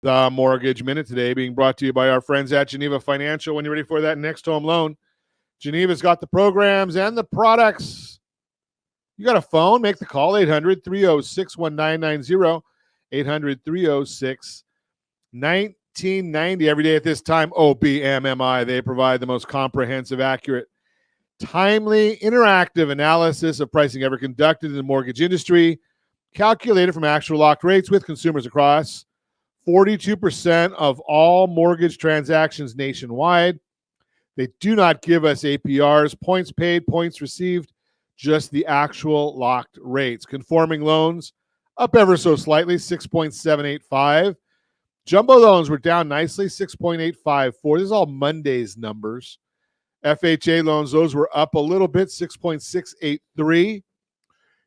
The Mortgage Minute today being brought to you by our friends at Geneva Financial. When you're ready for that next home loan, Geneva's got the programs and the products. You got a phone? Make the call, 800-306-1990, 800-306-1990. Every day at this time, OBMMI, they provide the most comprehensive, accurate, timely, interactive analysis of pricing ever conducted in the mortgage industry, calculated from actual locked rates with consumers across 42% of all mortgage transactions nationwide. They do not give us APRs, points paid, points received, just the actual locked rates. Conforming loans up ever so slightly, 6.785. Jumbo loans were down nicely, 6.854. This is all Monday's numbers. FHA loans, those were up a little bit, 6.683.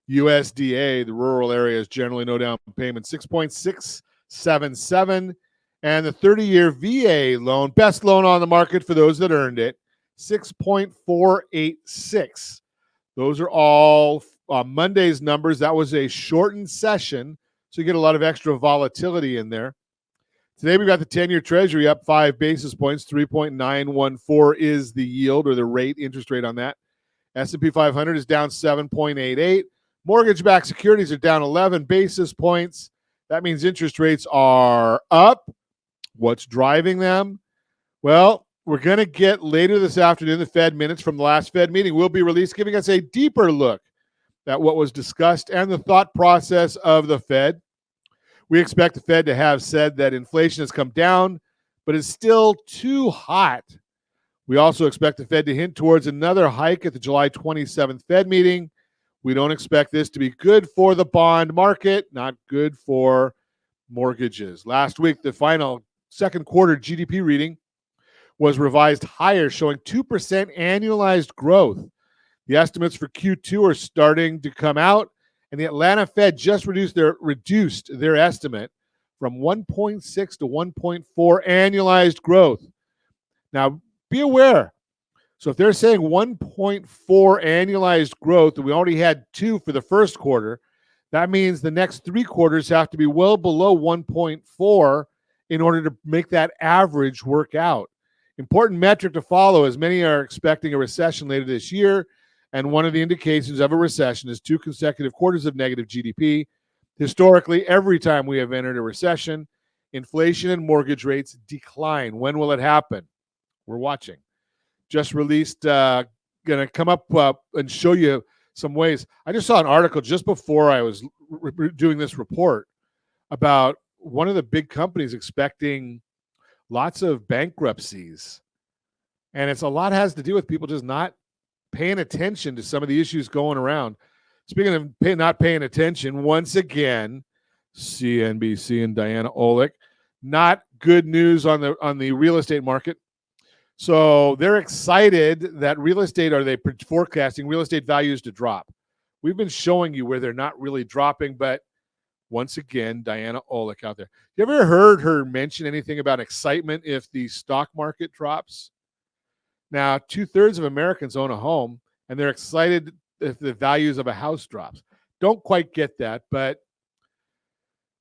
USDA, the rural areas, generally no down payment, 6.677. And the 30-year VA loan, best loan on the market for those that earned it, 6.486. Those are all Monday's numbers. That was a shortened session, so you get a lot of extra volatility in there. Today we've got the 10-year Treasury up 5 basis points, 3.914 is the yield or the rate, interest rate on that. S&P 500 is down 7.88. Mortgage-backed securities are down 11 basis points. That means interest rates are up. What's driving them? Well, we're going to get later this afternoon the Fed minutes from the last Fed meeting will be released, giving us a deeper look at what was discussed and the thought process of the Fed. We expect the Fed to have said that inflation has come down, but is still too hot. We also expect the Fed to hint towards another hike at the July 27th Fed meeting. We don't expect this to be good for the bond market, not good for mortgages. Last week, the final second quarter GDP reading was revised higher, showing 2% annualized growth. The estimates for Q2 are starting to come out, and the Atlanta Fed just reduced their estimate from 1.6 to 1.4 annualized growth. Now, be aware. So if they're saying 1.4 annualized growth, and we already had 2 for the first quarter, that means the next 3 quarters have to be well below 1.4 in order to make that average work out. Important metric to follow, as many are expecting a recession later this year, and one of the indications of a recession is 2 consecutive quarters of negative GDP. Historically, every time we have entered a recession, inflation and mortgage rates decline. When will it happen? We're watching. Just released, going to come up and show you some ways. I just saw an article just before I was doing this report about one of the big companies expecting lots of bankruptcies. And it's a lot has to do with people just not paying attention to some of the issues going around. Speaking of not paying attention, once again, CNBC and Diana Olick, not good news on the real estate market. So they're excited that they're forecasting real estate values to drop. We've been showing you where they're not really dropping, but once again, Diana Olick out there. You ever heard her mention anything about excitement if the stock market drops? Now, 2/3 of Americans own a home, and they're excited if the values of a house drops. Don't quite get that, but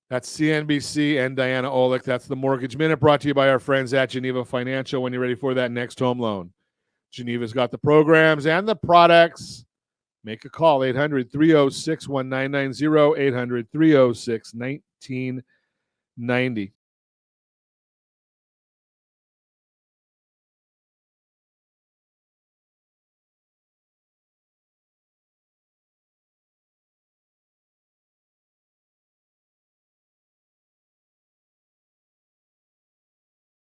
that's CNBC and Diana Olick. That's the Mortgage Minute, brought to you by our friends at Geneva Financial. When you're ready for that next home loan, Geneva's got the programs and the products. Make a call, 800-306-1990, 800-306-1990.